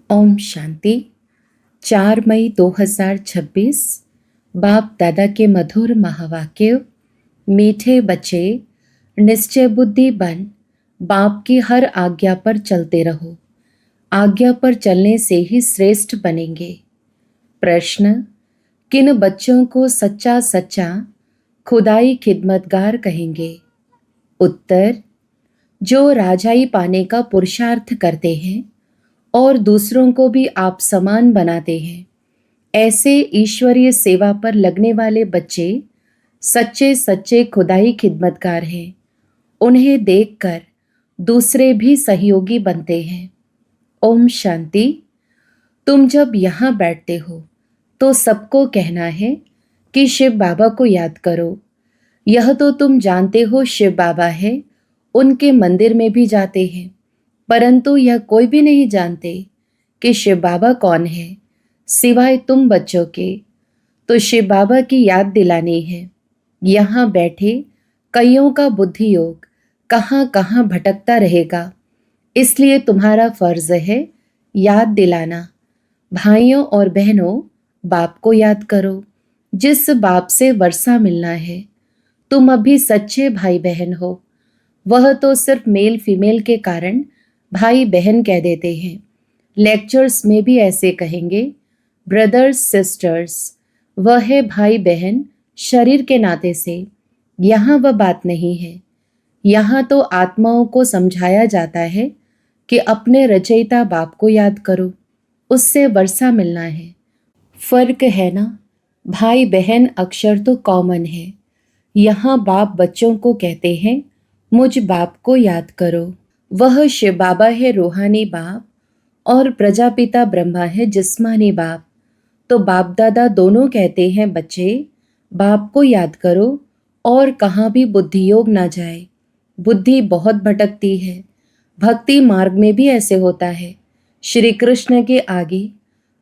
ओम शांति। 4 मई 2026। बाप दादा के मधुर महावाक्य। मीठे बच्चे, निश्चय बुद्धि बन, बाप की हर आज्ञा पर चलते रहो। आज्ञा पर चलने से ही श्रेष्ठ बनेंगे। प्रश्न: किन बच्चों को सच्चा सच्चा खुदाई खिदमतगार कहेंगे? उत्तर: जो राजाई पाने का पुरुषार्थ करते हैं और दूसरों को भी आप समान बनाते हैं, ऐसे ईश्वरीय सेवा पर लगने वाले बच्चे सच्चे सच्चे खुदाई खिदमतगार हैं। उन्हें देखकर दूसरे भी सहयोगी बनते हैं। ओम शांति। तुम जब यहाँ बैठते हो तो सबको कहना है कि शिव बाबा को याद करो। यह तो तुम जानते हो शिव बाबा है, उनके मंदिर में भी जाते हैं, परंतु यह कोई भी नहीं जानते कि शिव बाबा कौन है सिवाय तुम बच्चों के। तो शिव बाबा की याद दिलानी है। यहाँ बैठे कईयों का बुद्धि योग कहाँ कहाँ भटकता रहेगा, इसलिए तुम्हारा फर्ज है याद दिलाना। भाइयों और बहनों, बाप को याद करो, जिस बाप से वर्षा मिलना है। तुम अभी सच्चे भाई बहन हो। वह तो सिर्फ मेल फीमेल के कारण भाई बहन कह देते हैं। लेक्चर्स में भी ऐसे कहेंगे, ब्रदर्स सिस्टर्स। वह है भाई बहन शरीर के नाते से। यहाँ वह बात नहीं है। यहाँ तो आत्माओं को समझाया जाता है कि अपने रचयिता बाप को याद करो, उससे वर्षा मिलना है। फर्क है ना? भाई बहन अक्षर तो कॉमन है। यहाँ बाप बच्चों को कहते हैं, मुझ बाप को याद करो। वह शिव बाबा है रूहानी बाप और प्रजापिता ब्रह्मा है जिस्मानी बाप। तो बाप दादा दोनों कहते हैं, बच्चे बाप को याद करो और कहाँ भी बुद्धि योग ना जाए। बुद्धि बहुत भटकती है। भक्ति मार्ग में भी ऐसे होता है। श्री कृष्ण के आगे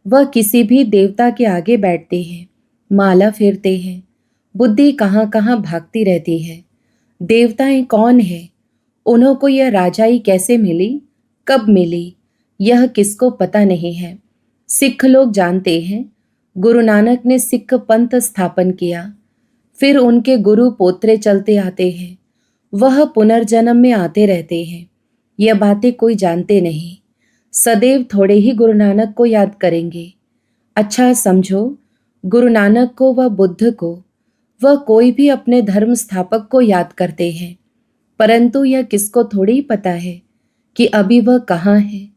वह किसी भी देवता के आगे बैठते हैं, माला फेरते हैं, बुद्धि कहाँ कहाँ भागती रहती है। देवताएं कौन है? उन्हों को यह राजाई कैसे मिली, कब मिली, यह किसको पता नहीं है। सिख लोग जानते हैं, गुरु नानक ने सिख पंथ स्थापन किया, फिर उनके गुरु पोत्रे चलते आते हैं, वह पुनर्जन्म में आते रहते हैं। यह बातें कोई जानते नहीं। सदैव थोड़े ही गुरु नानक को याद करेंगे। अच्छा समझो, गुरु नानक को व बुद्ध को, वह कोई भी अपने धर्म स्थापक को याद करते हैं, परंतु यह किसको थोड़ी पता है कि अभी वह कहाँ है।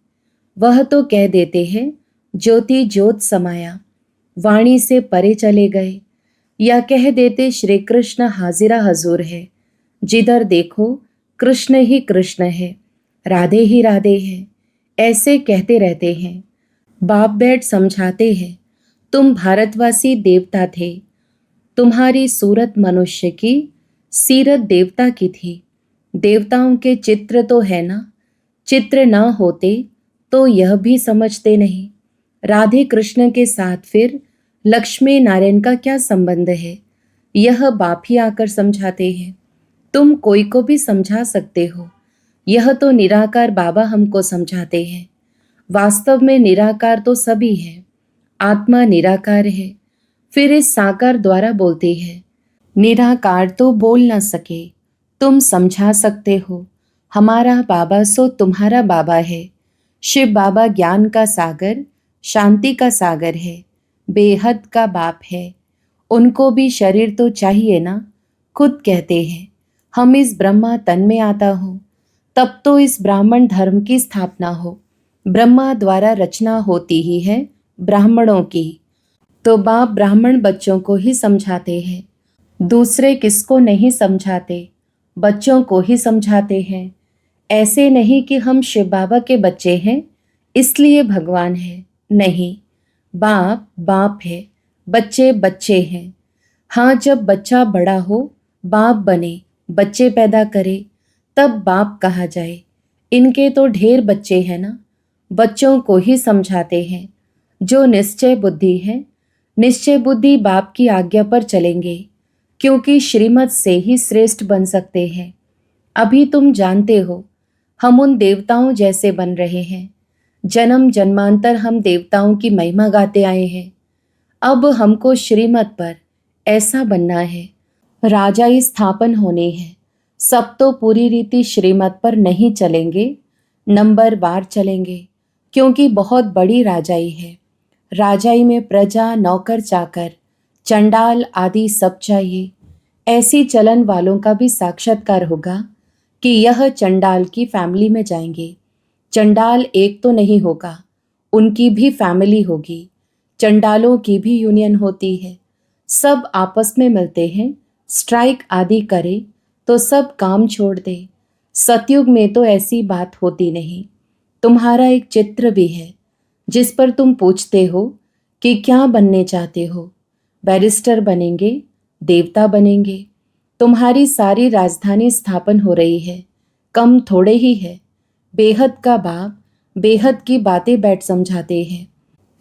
वह तो कह देते हैं, ज्योति ज्योत समाया, वाणी से परे चले गए, या कह देते श्री कृष्ण हाजिरा हजूर है। जिधर देखो कृष्ण ही कृष्ण है, राधे ही राधे है, ऐसे कहते रहते हैं। बाप बैठ समझाते हैं, तुम भारतवासी देवता थे, तुम्हारी सूरत मनुष्य की, सीरत देवता की थी। देवताओं के चित्र तो है ना, चित्र ना होते तो यह भी समझते नहीं। राधे कृष्ण के साथ फिर लक्ष्मी नारायण का क्या संबंध है, यह बाप ही आकर समझाते हैं। तुम कोई को भी समझा सकते हो, यह तो निराकार बाबा हमको समझाते हैं। वास्तव में निराकार तो सभी है, आत्मा निराकार है, फिर इस साकार द्वारा बोलती है। निराकार तो बोल ना सके, तुम समझा सकते हो। हमारा बाबा सो तुम्हारा बाबा है। शिव बाबा ज्ञान का सागर, शांति का सागर है, बेहद का बाप है। उनको भी शरीर तो चाहिए ना। खुद कहते हैं, हम इस ब्रह्मा तन में आता हूँ, तब तो इस ब्राह्मण धर्म की स्थापना हो। ब्रह्मा द्वारा रचना होती ही है ब्राह्मणों की। तो बाप ब्राह्मण बच्चों को ही समझाते हैं, दूसरे किसको नहीं समझाते, बच्चों को ही समझाते हैं। ऐसे नहीं कि हम शिव बाबा के बच्चे हैं इसलिए भगवान है, नहीं। बाप बाप है, बच्चे बच्चे हैं। हाँ, जब बच्चा बड़ा हो, बाप बने, बच्चे पैदा करे, तब बाप कहा जाए। इनके तो ढेर बच्चे हैं ना। बच्चों को ही समझाते हैं। जो निश्चय बुद्धि है, निश्चय बुद्धि बाप की आज्ञा पर चलेंगे, क्योंकि श्रीमत से ही श्रेष्ठ बन सकते हैं। अभी तुम जानते हो, हम उन देवताओं जैसे बन रहे हैं जन्म जन्मांतर हम देवताओं की महिमा गाते आए हैं। अब हमको श्रीमत पर ऐसा बनना है, राजाई स्थापन होनी है। सब तो पूरी रीति श्रीमत पर नहीं चलेंगे, नंबर वार चलेंगे, क्योंकि बहुत बड़ी राजाई है। राजाई में प्रजा, नौकर चाकर, चंडाल आदि सब चाहिए। ऐसी चलन वालों का भी साक्षात्कार होगा कि यह चंडाल की फैमिली में जाएंगे। चंडाल एक तो नहीं होगा, उनकी भी फैमिली होगी। चंडालों की भी यूनियन होती है। सब आपस में मिलते हैं, स्ट्राइक आदि करे तो सब काम छोड़ दे। सतयुग में तो ऐसी बात होती नहीं। तुम्हारा एक चित्र भी है जिस पर तुम पूछते हो कि क्या बनने चाहते हो। बैरिस्टर बनेंगे, देवता बनेंगे। तुम्हारी सारी राजधानी स्थापन हो रही है, कम थोड़े ही है। बेहद का बाप बेहद की बातें बैठ समझाते हैं।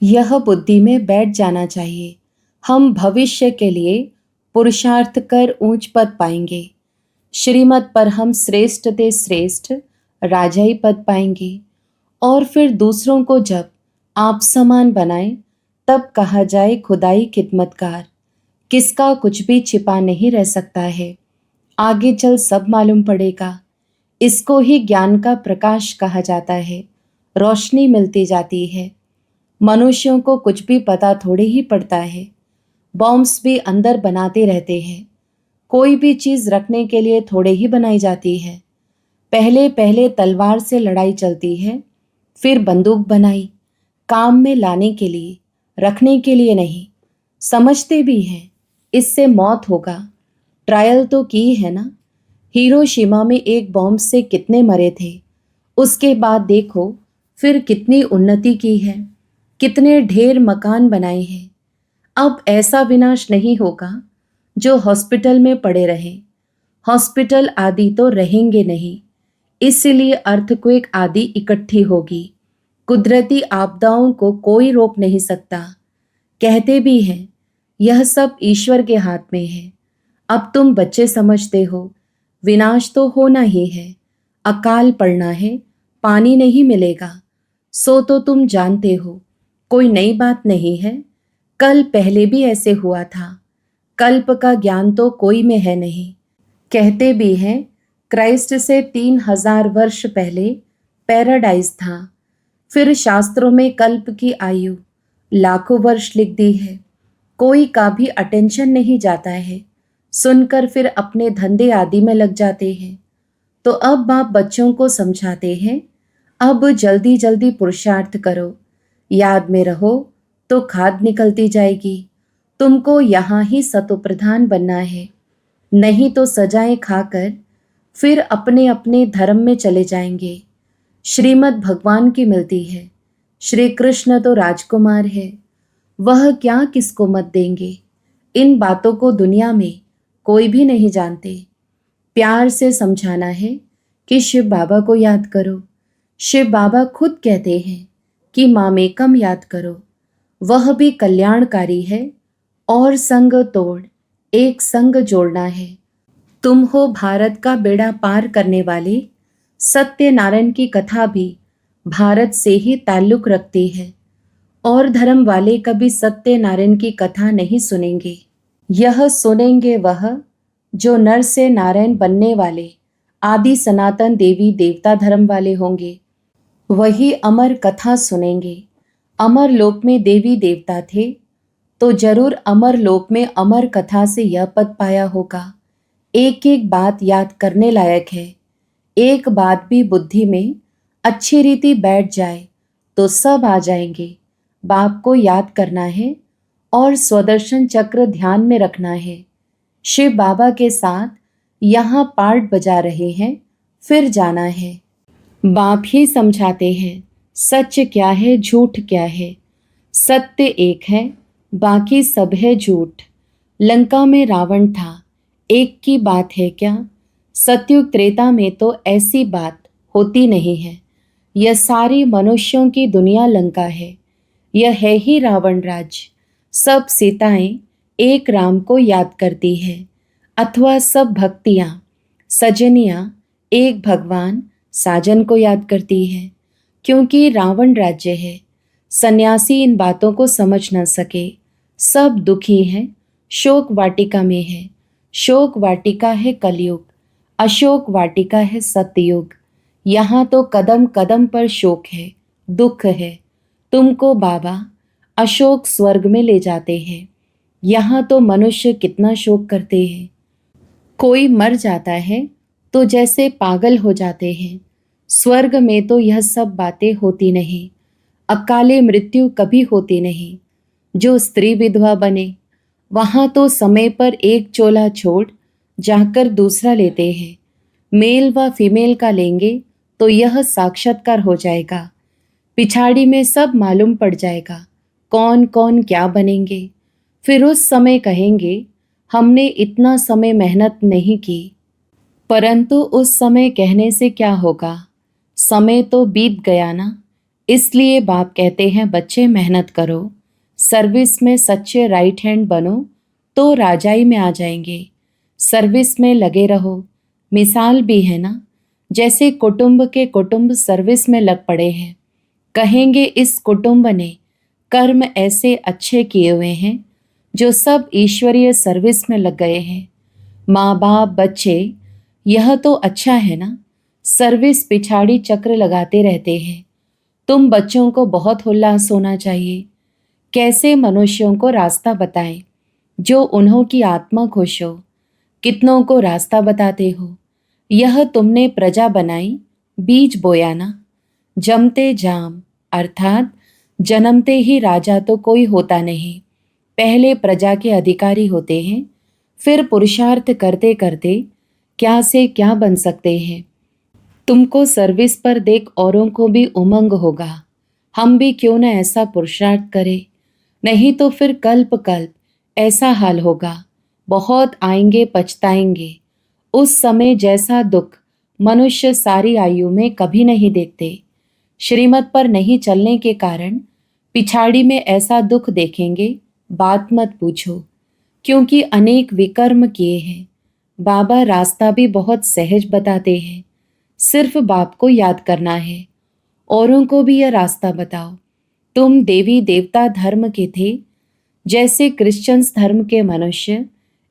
यह बुद्धि में बैठ जाना चाहिए। हम भविष्य के लिए पुरुषार्थ कर ऊंच पद पाएंगे। श्रीमत पर हम श्रेष्ठ ते श्रेष्ठ राजाई पद पाएंगे। और फिर दूसरों को जब आप समान बनाएं, तब कहा जाए खुदाई खिदमतकार। किसका कुछ भी छिपा नहीं रह सकता है। आगे चल सब मालूम पड़ेगा। इसको ही ज्ञान का प्रकाश कहा जाता है। रोशनी मिलती जाती है। मनुष्यों को कुछ भी पता थोड़े ही पड़ता है। बॉम्ब्स भी अंदर बनाते रहते हैं। कोई भी चीज रखने के लिए थोड़े ही बनाई जाती है। पहले पहले तलवार से लड़ाई चलती है, फिर बंदूक बनाई, काम में लाने के लिए, रखने के लिए नहीं। समझते भी हैं इससे मौत होगा। ट्रायल तो की है ना। हिरोशिमा में एक बॉम्ब से कितने मरे थे। उसके बाद देखो फिर कितनी उन्नति की है, कितने ढेर मकान बनाए हैं। अब ऐसा विनाश नहीं होगा जो हॉस्पिटल में पड़े रहे। हॉस्पिटल आदि तो रहेंगे नहीं, इसलिए अर्थक्वेक आदि इकट्ठी होगी। कुदरती आपदाओं को कोई रोक नहीं सकता। कहते भी हैं यह सब ईश्वर के हाथ में है। अब तुम बच्चे समझते हो, विनाश तो होना ही है। अकाल पड़ना है, पानी नहीं मिलेगा, सो तो तुम जानते हो, कोई नई बात नहीं है। कल पहले भी ऐसे हुआ था। कल्प का ज्ञान तो कोई में है नहीं। कहते भी हैं क्राइस्ट से 3000 वर्ष पहले पैराडाइज था। फिर शास्त्रों में कल्प की आयु लाखों वर्ष लिख दी है। कोई का भी अटेंशन नहीं जाता है। सुनकर फिर अपने धंधे आदि में लग जाते हैं। तो अब बाप बच्चों को समझाते हैं, अब जल्दी जल्दी पुरुषार्थ करो, याद में रहो तो खाद निकलती जाएगी। तुमको यहाँ ही सतोप्रधान बनना है, नहीं तो सजाएं खाकर फिर अपने अपने धर्म में चले जाएंगे। श्रीमद् भगवान की मिलती है। श्री कृष्ण तो राजकुमार है, वह क्या किसको मत देंगे। इन बातों को दुनिया में कोई भी नहीं जानते। प्यार से समझाना है कि शिव बाबा को याद करो। शिव बाबा खुद कहते हैं कि मामेकम याद करो, वह भी कल्याणकारी है। और संग तोड़ एक संग जोड़ना है। तुम हो भारत का बेड़ा पार करने वाले। सत्यनारायण की कथा भी भारत से ही ताल्लुक रखती है। और धर्म वाले कभी सत्यनारायण की कथा नहीं सुनेंगे। यह सुनेंगे वह जो नर से नारायण बनने वाले आदि सनातन देवी देवता धर्म वाले होंगे। वही अमर कथा सुनेंगे। अमर लोक में देवी देवता थे तो जरूर अमर लोक में अमर कथा से यह पद पाया होगा। एक एक बात याद करने लायक है। एक बात भी बुद्धि में अच्छी रीति बैठ जाए तो सब आ जाएंगे। बाप को याद करना है और स्वदर्शन चक्र ध्यान में रखना है। शिव बाबा के साथ यहाँ पार्ट बजा रहे हैं, फिर जाना है। बाप ही समझाते हैं सच क्या है झूठ क्या है। सत्य एक है, बाकी सब है झूठ। लंका में रावण था, एक की बात है क्या। सतयुग त्रेता में तो ऐसी बात होती नहीं है। यह सारी मनुष्यों की दुनिया लंका है। यह है ही रावण राज्य। सब सीताएं एक राम को याद करती है, अथवा सब भक्तियाँ सजनियाँ एक भगवान साजन को याद करती है। क्योंकि रावण राज्य है। सन्यासी इन बातों को समझ न सके। सब दुखी हैं, शोक वाटिका में है। शोक वाटिका है कलयुग, अशोक वाटिका है सतयुग। यहाँ तो कदम कदम पर शोक है, दुख है। तुमको बाबा अशोक स्वर्ग में ले जाते हैं। यहाँ तो मनुष्य कितना शोक करते हैं। कोई मर जाता है तो जैसे पागल हो जाते हैं। स्वर्ग में तो यह सब बातें होती नहीं। अकाले मृत्यु कभी होती नहीं। जो स्त्री विधवा बने, वहां तो समय पर एक चोला छोड़ जाकर दूसरा लेते हैं। मेल व फीमेल का लेंगे तो यह साक्षात्कार हो जाएगा। पिछाड़ी में सब मालूम पड़ जाएगा, कौन कौन क्या बनेंगे। फिर उस समय कहेंगे हमने इतना समय मेहनत नहीं की। परंतु उस समय कहने से क्या होगा, समय तो बीत गया ना। इसलिए बाप कहते हैं बच्चे मेहनत करो, सर्विस में सच्चे राइट हैंड बनो तो राजाई में आ जाएंगे। सर्विस में लगे रहो। मिसाल भी है ना, जैसे कुटुंब के कुटुंब सर्विस में लग पड़े हैं। कहेंगे इस कुटुंब ने कर्म ऐसे अच्छे किए हुए हैं जो सब ईश्वरीय सर्विस में लग गए हैं। माँ बाप बच्चे, यह तो अच्छा है ना। सर्विस पिछाड़ी चक्र लगाते रहते हैं। तुम बच्चों को बहुत उल्लास होना चाहिए। कैसे मनुष्यों को रास्ता बताएं जो उन्हों की आत्मा खुश हो। कितनों को रास्ता बताते हो। यह तुमने प्रजा बनाई, बीज बोया ना। जमते जाम अर्थात जन्मते ही राजा तो कोई होता नहीं। पहले प्रजा के अधिकारी होते हैं, फिर पुरुषार्थ करते करते क्या से क्या बन सकते हैं। तुमको सर्विस पर देख औरों को भी उमंग होगा, हम भी क्यों न ऐसा पुरुषार्थ करें। नहीं तो फिर कल्प कल्प ऐसा हाल होगा। बहुत आएंगे पछताएंगे। उस समय जैसा दुख मनुष्य सारी आयु में कभी नहीं देखते। श्रीमत पर नहीं चलने के कारण पिछाड़ी में ऐसा दुख देखेंगे, बात मत पूछो। क्योंकि अनेक विकर्म किए हैं। बाबा रास्ता भी बहुत सहज बताते हैं। सिर्फ बाप को याद करना है। औरों को भी यह रास्ता बताओ। तुम देवी देवता धर्म के थे, जैसे क्रिश्चियंस धर्म के मनुष्य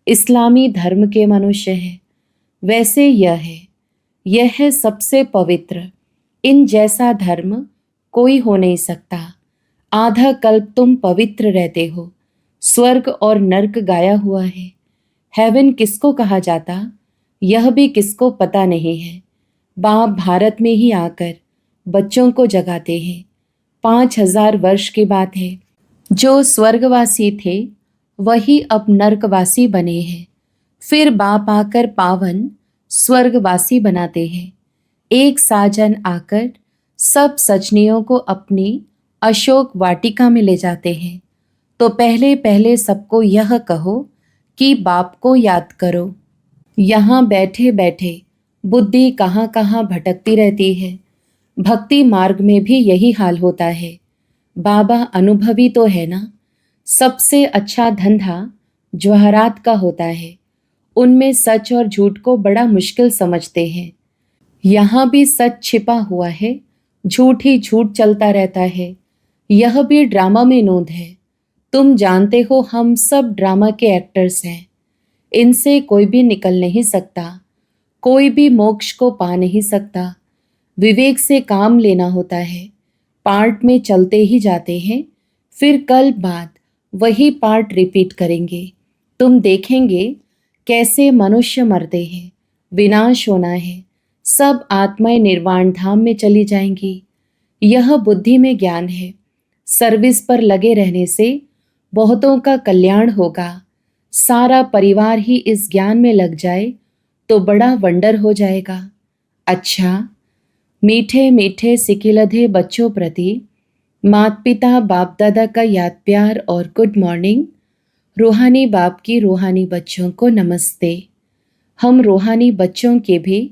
इस्लामी धर्म के मनुष्य हैं, वैसे यह है। यह है सबसे पवित्र। इन जैसा धर्म कोई हो नहीं सकता। आधा कल्प तुम पवित्र रहते हो। स्वर्ग और नर्क गाया हुआ है। हेवन किसको कहा जाता, यह भी किसको पता नहीं है। बाप भारत में ही आकर बच्चों को जगाते हैं। 5000 वर्ष की बात है। जो स्वर्गवासी थे वही अब नर्कवासी बने हैं। फिर बाप आकर पावन स्वर्गवासी बनाते हैं। एक साजन आकर सब सजनियों को अपनी अशोक वाटिका में ले जाते हैं। तो पहले पहले सबको यह कहो कि बाप को याद करो। यहाँ बैठे बैठे बुद्धि कहाँ कहाँ भटकती रहती है। भक्ति मार्ग में भी यही हाल होता है। बाबा अनुभवी तो है ना। सबसे अच्छा धंधा जवाहरात का होता है। उनमें सच और झूठ को बड़ा मुश्किल समझते हैं। यहाँ भी सच छिपा हुआ है, झूठ ही झूठ चलता रहता है। यह भी ड्रामा में नोंद है। तुम जानते हो हम सब ड्रामा के एक्टर्स हैं। इनसे कोई भी निकल नहीं सकता। कोई भी मोक्ष को पा नहीं सकता। विवेक से काम लेना होता है। पार्ट में चलते ही जाते हैं, फिर कल बाद वही पार्ट रिपीट करेंगे। तुम देखेंगे कैसे मनुष्य मरते हैं, विनाश होना है। सब आत्माएं निर्वाण धाम में चली जाएंगी। यह बुद्धि में ज्ञान है। सर्विस पर लगे रहने से बहुतों का कल्याण होगा। सारा परिवार ही इस ज्ञान में लग जाए तो बड़ा वंडर हो जाएगा। अच्छा, मीठे मीठे सिकिलधे बच्चों प्रति माता पिता बाप दादा का याद प्यार और गुड मॉर्निंग। रूहानी बाप की रूहानी बच्चों को नमस्ते। हम रूहानी बच्चों के भी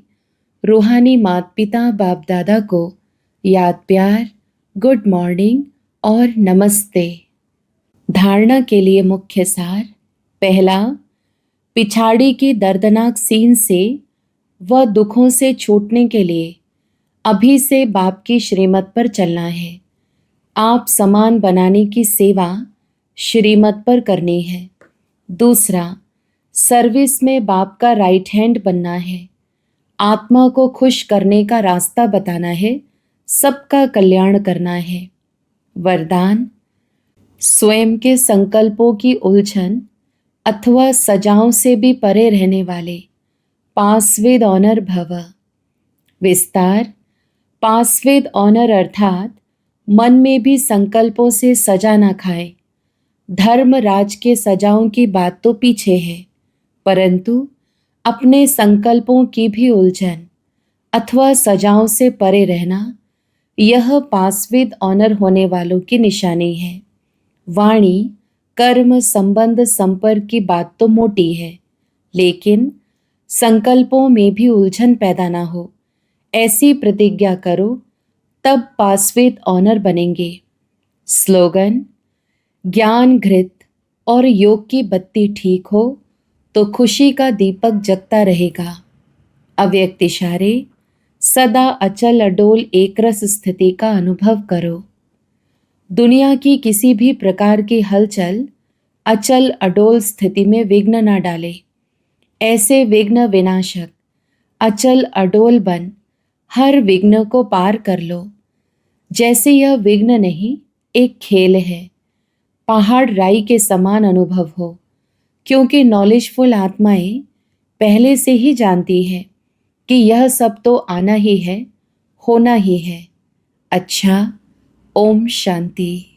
रूहानी माता पिता बाप दादा को याद प्यार, गुड मॉर्निंग और नमस्ते। धारणा के लिए मुख्य सार। पहला, पिछाड़ी की दर्दनाक सीन से व दुखों से छूटने के लिए अभी से बाप की श्रीमत पर चलना है। आप सामान बनाने की सेवा श्रीमत पर करनी है। दूसरा, सर्विस में बाप का राइट हैंड बनना है। आत्मा को खुश करने का रास्ता बताना है, सबका कल्याण करना है। वरदान, स्वयं के संकल्पों की उलझन अथवा सजाओं से भी परे रहने वाले पास विद ऑनर भव। विस्तार, पास विद ऑनर अर्थात मन में भी संकल्पों से सजा ना खाए। धर्म राज के सजाओं की बात तो पीछे है, परंतु अपने संकल्पों की भी उलझन अथवा सजाओं से परे रहना, यह पास विद ऑनर होने वालों की निशानी है। वाणी, कर्म, संबंध, संपर्क की बात तो मोटी है, लेकिन संकल्पों में भी उलझन पैदा ना हो, ऐसी प्रतिज्ञा करो, तब पास विद ऑनर बनेंगे। स्लोगन, ज्ञान घृत और योग की बत्ती ठीक हो तो खुशी का दीपक जगता रहेगा। अव्यक्त इशारे, सदा अचल अडोल एकरस स्थिति का अनुभव करो। दुनिया की किसी भी प्रकार की हलचल अचल अडोल स्थिति में विघ्न न डाले। ऐसे विघ्न विनाशक अचल अडोल बन हर विघ्न को पार कर लो। जैसे यह विघ्न नहीं, एक खेल है। पहाड़ राई के समान अनुभव हो, क्योंकि नॉलेजफुल आत्माएं पहले से ही जानती हैं कि यह सब तो आना ही है, होना ही है। अच्छा, ओम शांति।